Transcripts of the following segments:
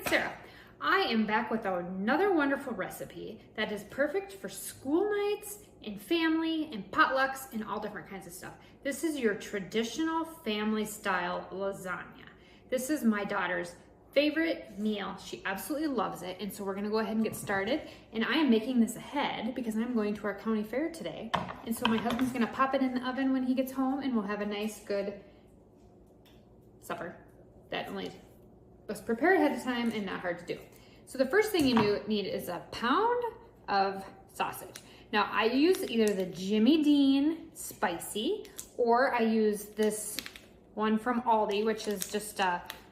it's Sarah. I am back with another wonderful recipe that is perfect for school nights and family and potlucks and all different kinds of stuff. This is your traditional family style lasagna. This is my daughter's favorite meal. She absolutely loves it. And so we're gonna go ahead and get started. And I am making this ahead because I'm going to our county fair today. And so my husband's gonna pop it in the oven when he gets home and we'll have a nice, good supper that only was prepared ahead of time and not hard to do. So the first thing you need is a pound of sausage. Now I use either the Jimmy Dean spicy or I use this one from Aldi, which is just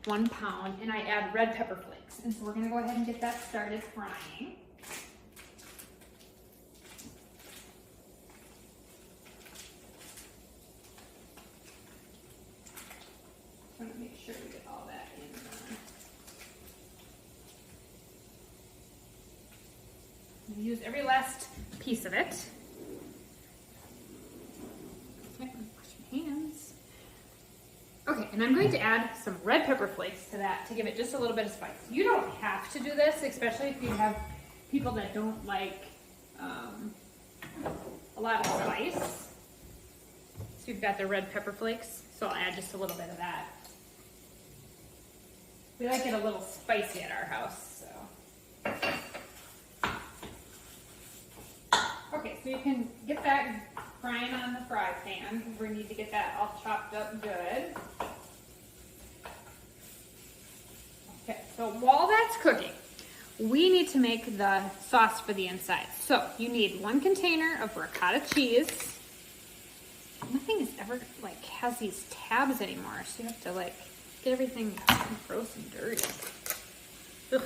1 pound, and I add red pepper flakes. And so we're gonna go ahead and get that started frying. I'm gonna make sure we get all that in there. I'm gonna use every last piece of it. Okay, wash my hands. Okay, and I'm going to add some red pepper flakes to that to give it just a little bit of spice. You don't have to do this, especially if you have people that don't like a lot of spice. So you've got the red pepper flakes, so I'll add just a little bit of that. We like it a little spicy at our house, so. Okay, so you can get that frying on the fry pan. We need to get that all chopped up good. Okay, so while that's cooking, we need to make the sauce for the inside. So you need 1 container of ricotta cheese. Nothing is ever has these tabs anymore, so you have to get everything gross and dirty. Ugh.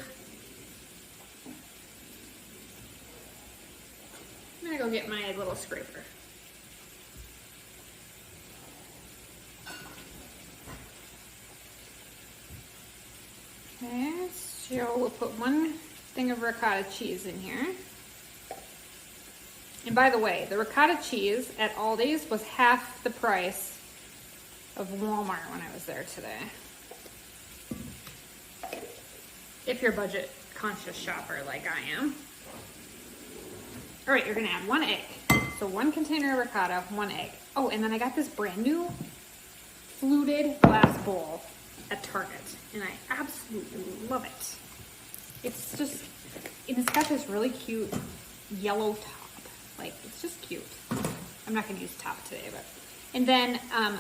I'm gonna go get my little scraper. Okay, so we'll put 1 thing of ricotta cheese in here. And by the way, the ricotta cheese at Aldi's was half the price of Walmart when I was there today. If you're a budget conscious shopper like I am. All right, you're gonna add 1 egg. So 1 container of ricotta, 1 egg. Oh, and then I got this brand new fluted glass bowl at Target, and I absolutely love it. It's just, and it's got this really cute yellow top. It's just cute. I'm not gonna use top today, but. And then a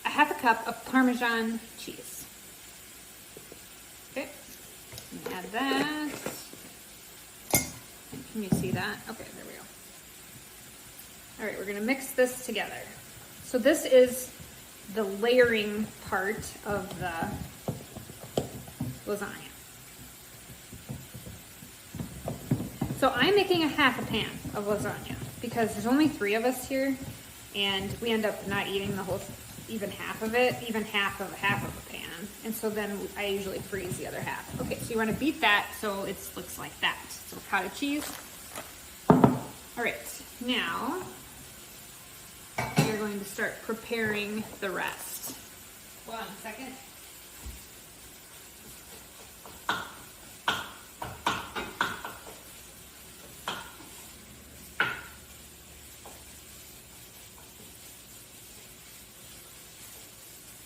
half a cup of Parmesan cheese. Okay, and add that. Can you see that? Okay, there we go. All right, we're gonna mix this together. So this is the layering part of the lasagna. So I'm making a half a pan of lasagna because there's only 3 of us here and we end up not eating the whole, even half of it, even half of a pan. And so then I usually freeze the other half. Okay, so you wanna beat that so it looks like that. So ricotta cheese. All right, now you're going to start preparing the rest. Hold on a second.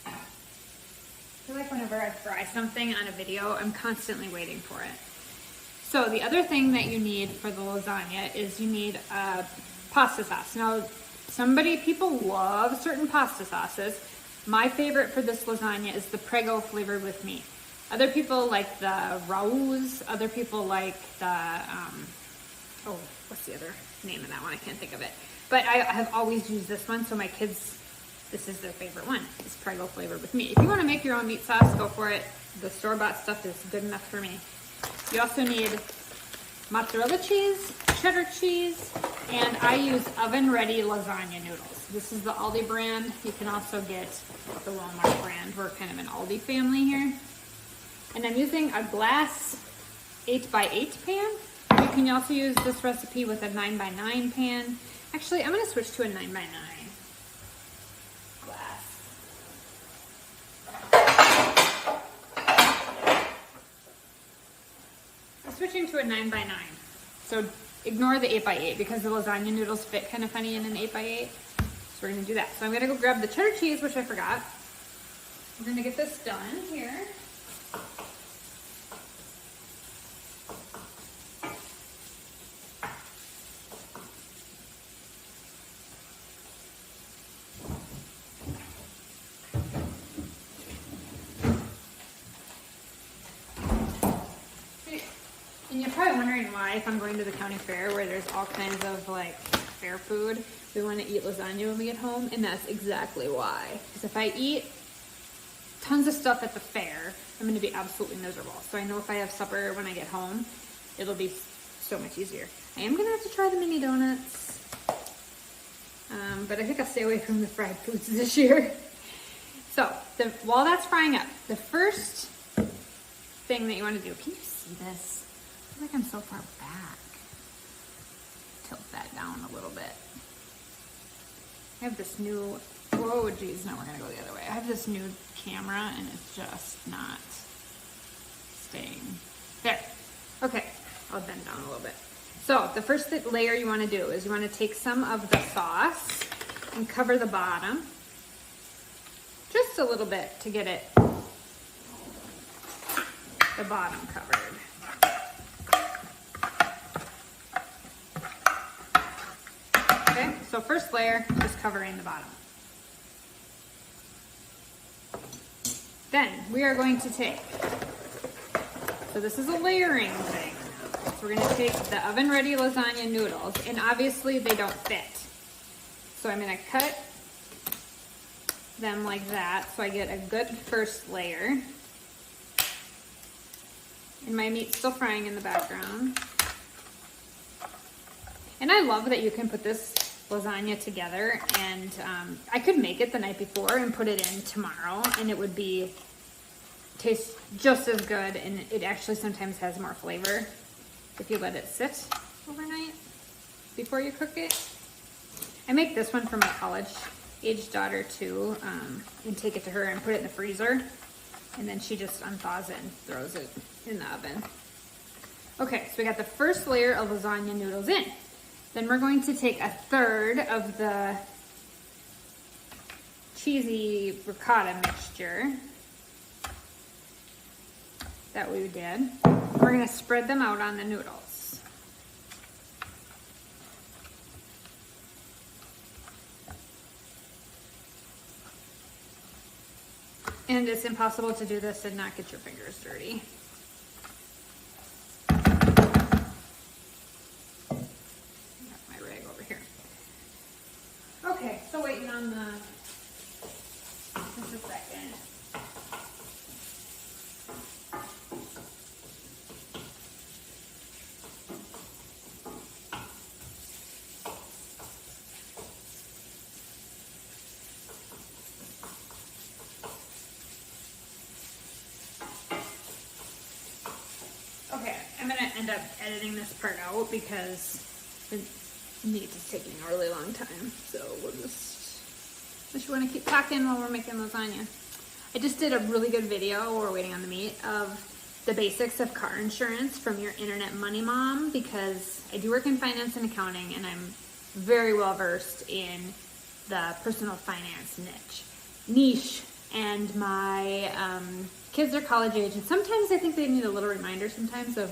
I feel like whenever I fry something on a video, I'm constantly waiting for it. So the other thing that you need for the lasagna is you need pasta sauce. Now, people love certain pasta sauces. My favorite for this lasagna is the Prego flavored with meat. Other people like the Raoul's. Other people like the, what's the other name of that one? I can't think of it. But I have always used this one, so my kids, this is their favorite one. It's Prego flavored with meat. If you want to make your own meat sauce, go for it. The store-bought stuff is good enough for me. You also need mozzarella cheese, cheddar cheese, and I use oven-ready lasagna noodles. This is the Aldi brand. You can also get the Walmart brand. We're kind of an Aldi family here. And I'm using a glass 8x8 pan. You can also use this recipe with a 9x9 pan. Actually, I'm gonna switch to a 9x9 glass. switching to a 9x9. So ignore the 8x8 because the lasagna noodles fit kind of funny in an 8x8. So we're gonna do that. So I'm gonna go grab the cheddar cheese, which I forgot. We're gonna get this done here. And you're probably wondering why, if I'm going to the county fair where there's all kinds of like fair food, we want to eat lasagna when we get home, and that's exactly why. Because if I eat tons of stuff at the fair, I'm going to be absolutely miserable. So I know if I have supper when I get home, it'll be so much easier. I am going to have to try the mini donuts, but I think I'll stay away from the fried foods this year. So while that's frying up, the first thing that you want to do, can you see this? I feel like I'm so far back. Tilt that down a little bit. I have this new, whoa geez, no, we're gonna go the other way. I have this new camera and it's just not staying. There, okay, I'll bend down a little bit. So the first layer you wanna do is you wanna take some of the sauce and cover the bottom. Just a little bit to get it, the bottom covered. Okay, so first layer, just covering the bottom. Then we are going to take, so this is a layering thing. So we're going to take the oven ready lasagna noodles, and obviously they don't fit. So I'm going to cut them like that so I get a good first layer. And my meat's still frying in the background. And I love that you can put this lasagna together, and I could make it the night before and put it in tomorrow, and it would taste just as good, and it actually sometimes has more flavor if you let it sit overnight before you cook it. I make this one for my college-age daughter too, and take it to her and put it in the freezer, and then she just unthaws it and throws it in the oven. Okay, so we got the first layer of lasagna noodles in. Then we're going to take a third of the cheesy ricotta mixture that we did. We're going to spread them out on the noodles. And it's impossible to do this and not get your fingers dirty. Okay, so waiting on the, just a second. Okay, I'm gonna end up editing this part out because the meat is taking a really long time, so we'll just, unless you want to keep talking while we're making lasagna. I just did a really good video while we're waiting on the meat of the basics of car insurance from your internet money mom, because I do work in finance and accounting, and I'm very well versed in the personal finance niche, and my kids are college age, and sometimes I think they need a little reminder sometimes of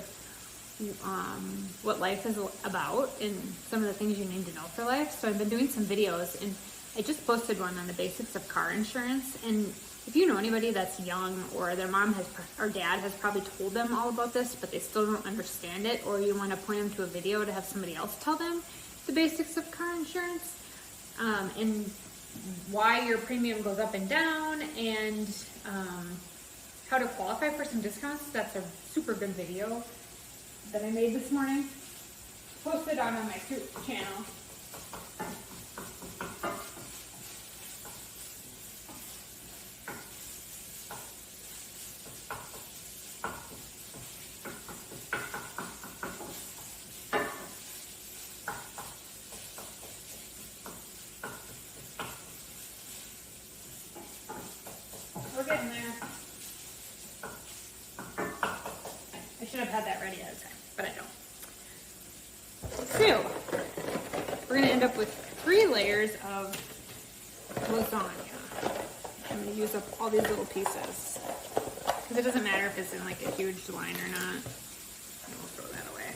what life is about and some of the things you need to know for life. So I've been doing some videos, and I just posted one on the basics of car insurance. And if you know anybody that's young, or their mom has or dad has probably told them all about this, but they still don't understand it, or you want to point them to a video to have somebody else tell them the basics of car insurance, and why your premium goes up and down, and how to qualify for some discounts, that's a super good video that I made this morning. Posted on my channel. We're getting there. I should have had that ready at the time, but 2. We're gonna end up with 3 layers of lasagna. I'm gonna use up all these little pieces. Because it doesn't matter if it's in like a huge line or not. And we'll throw that away.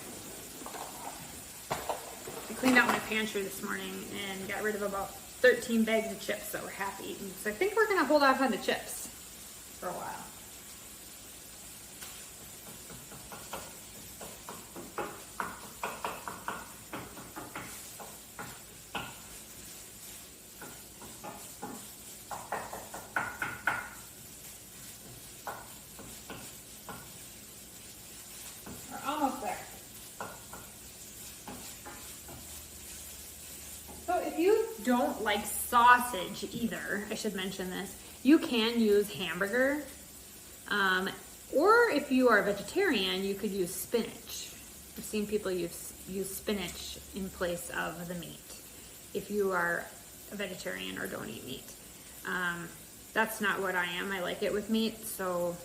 I cleaned out my pantry this morning and got rid of about 13 bags of chips that were half eaten. So I think we're gonna hold off on the chips for a while. Almost there. So if you don't like sausage either, I should mention this, you can use hamburger. Or if you are a vegetarian, you could use spinach. I've seen people use spinach in place of the meat if you are a vegetarian or don't eat meat. That's not what I am. I like it with meat, so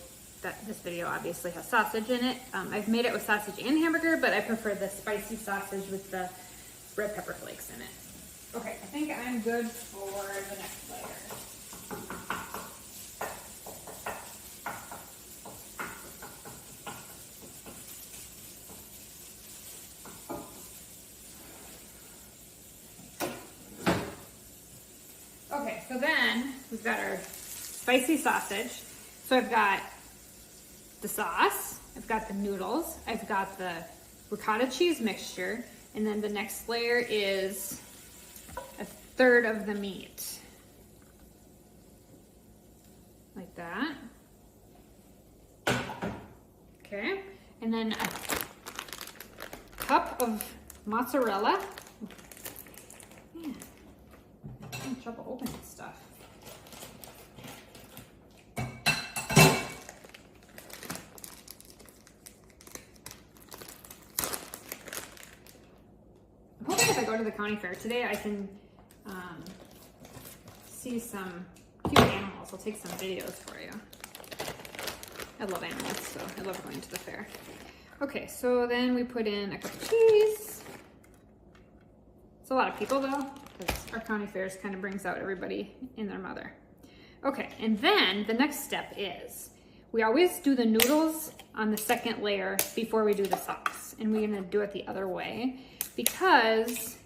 this video obviously has sausage in it. I've made it with sausage and hamburger, but I prefer the spicy sausage with the red pepper flakes in it. Okay, I think I'm good for the next layer. Okay, so then we've got our spicy sausage. So I've got the sauce, I've got the noodles, I've got the ricotta cheese mixture, and then the next layer is a third of the meat. Like that. Okay, and then a cup of mozzarella. Man, I'm having trouble opening stuff. If I go to the county fair today, I can see some cute animals. I'll take some videos for you. I love animals, so I love going to the fair. Okay, so then we put in a cup of cheese. It's a lot of people though, because our county fairs kind of brings out everybody and their mother. Okay, and then the next step is, we always do the noodles on the second layer before we do the sauce. And we're gonna do it the other way, because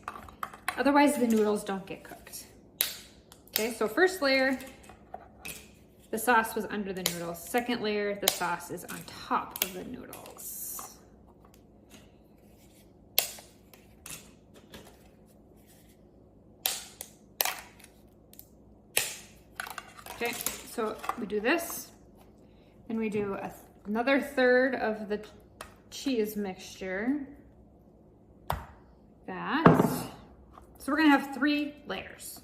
otherwise the noodles don't get cooked. Okay, so first layer, the sauce was under the noodles. Second layer, the sauce is on top of the noodles. Okay, so we do this, and we do another third of the cheese mixture. That. So we're gonna have 3 layers.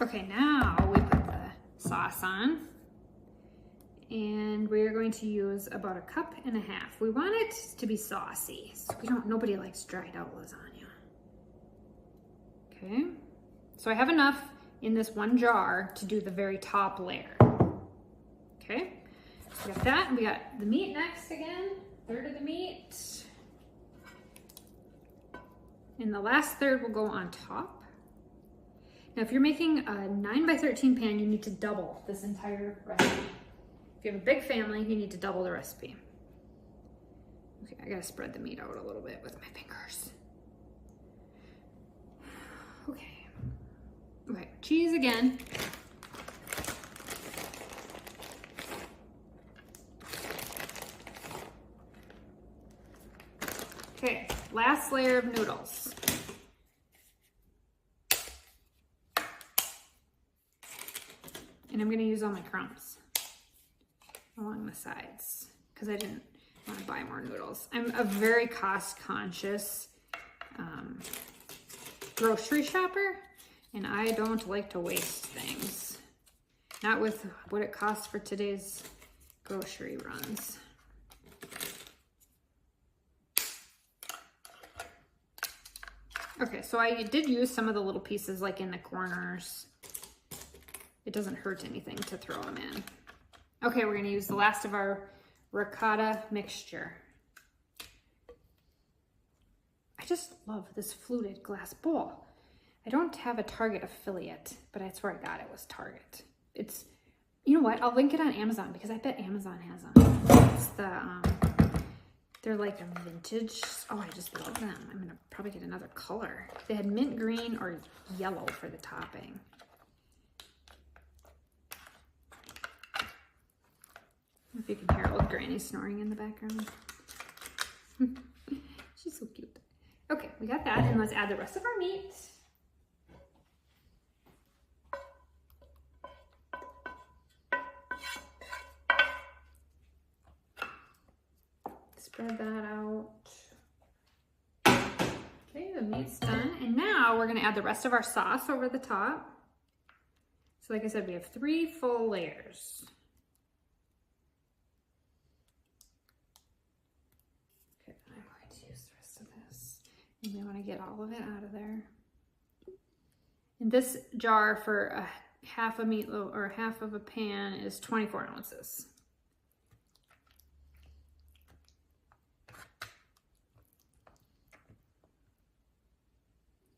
Okay, now we put the sauce on, and we're going to use about a cup and a half. We want it to be saucy, so nobody likes dried out lasagna. Okay, so I have enough in this one jar to do the very top layer. Okay. We got that, and we got the meat next again, third of the meat. And the last third will go on top. Now, if you're making a 9x13 pan, you need to double this entire recipe. If you have a big family, you need to double the recipe. Okay, I gotta spread the meat out a little bit with my fingers. Okay. Okay, cheese again. Okay, last layer of noodles. And I'm gonna use all my crumbs along the sides because I didn't want to buy more noodles. I'm a very cost-conscious grocery shopper, and I don't like to waste things. Not with what it costs for today's grocery runs. Okay, so I did use some of the little pieces like in the corners. It doesn't hurt anything to throw them in. Okay, we're gonna use the last of our ricotta mixture. I just love this fluted glass bowl. I don't have a Target affiliate, but I swear I got it was Target. It's, you know what? I'll link it on Amazon because I bet Amazon has them. It's the, they're like a vintage. Oh, I just love them. I'm gonna probably get another color. They had mint green or yellow for the topping. If you can hear old Granny snoring in the background. She's so cute. Okay, we got that, and let's add the rest of our meat. Spread that out. Okay, the meat's done. And now we're gonna add the rest of our sauce over the top. So like I said, we have 3 full layers. Okay, I'm going to use the rest of this. And we wanna get all of it out of there. And this jar for a half a meatloaf or half of a pan is 24 ounces.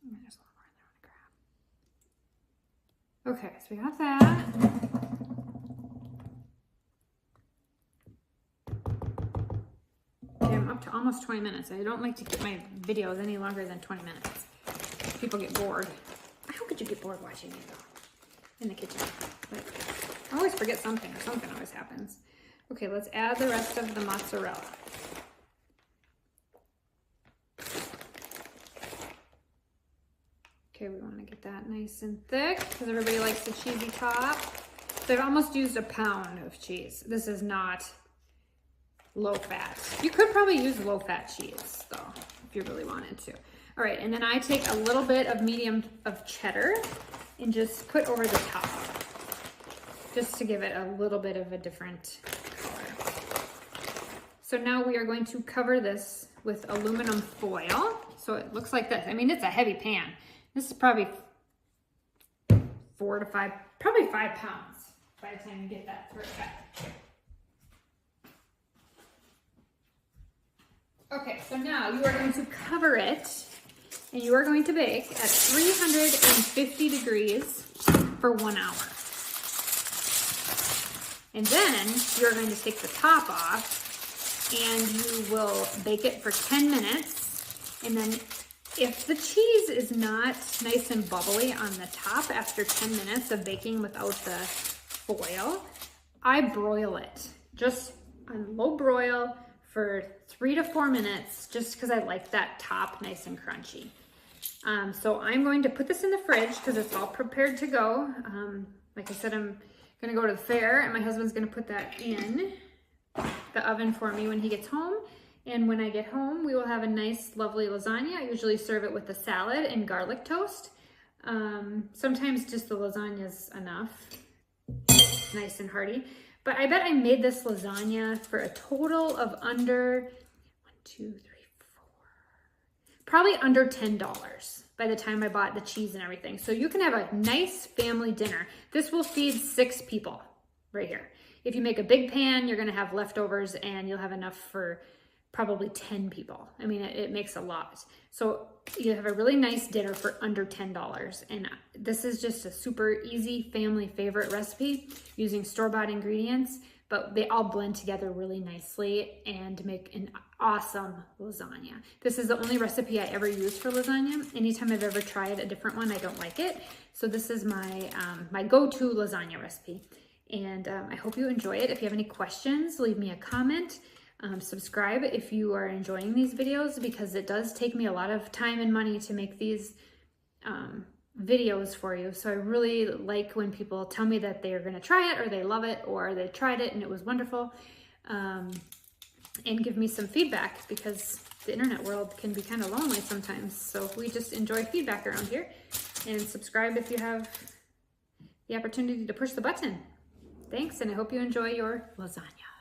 There's a lot more in there I want to grab. Okay, so we got that. Okay, I'm up to almost 20 minutes. I don't like to keep my videos any longer than 20 minutes. People get bored. How could you get bored watching me though? In the kitchen. But I always forget something, or something always happens. Okay, let's add the rest of the mozzarella. Okay, we want to get that nice and thick because everybody likes the cheesy top. So I've almost used a pound of cheese. This is not low fat. You could probably use low fat cheese though, if you really wanted to. All right, and then I take a little bit of medium of cheddar and just put over the top, just to give it a little bit of a different color. So now we are going to cover this with aluminum foil. So it looks like this. I mean, it's a heavy pan. This is probably 4 to 5, probably 5 pounds by the time you get that through back. Okay, so now you are going to cover it and you are going to bake at 350 degrees for 1 hour. And then you're going to take the top off and you will bake it for 10 minutes. And then if the cheese is not nice and bubbly on the top after 10 minutes of baking without the foil, I broil it just on low broil for 3 to 4 minutes, just because I like that top nice and crunchy. So I'm going to put this in the fridge because it's all prepared to go. Like I said, I'm gonna go to the fair and my husband's gonna put that in the oven for me when he gets home. And when I get home, we will have a nice, lovely lasagna. I usually serve it with a salad and garlic toast. Sometimes just the lasagna is enough. It's nice and hearty. But I bet I made this lasagna for a total of under, 1, 2, 3, 4, probably under $10 by the time I bought the cheese and everything. So you can have a nice family dinner. This will feed 6 people right here. If you make a big pan, you're gonna have leftovers and you'll have enough for probably 10 people. I mean, it makes a lot. So you have a really nice dinner for under $10. And this is just a super easy family favorite recipe using store-bought ingredients, but they all blend together really nicely and make an awesome lasagna. This is the only recipe I ever use for lasagna. Anytime I've ever tried a different one, I don't like it. So this is my, my go-to lasagna recipe. And I hope you enjoy it. If you have any questions, leave me a comment. Subscribe if you are enjoying these videos, because it does take me a lot of time and money to make these videos for you. So I really like when people tell me that they're going to try it, or they love it, or they tried it and it was wonderful, and give me some feedback, because the internet world can be kind of lonely sometimes. So we just enjoy feedback around here. And subscribe if you have the opportunity to push the button. Thanks, and I hope you enjoy your lasagna.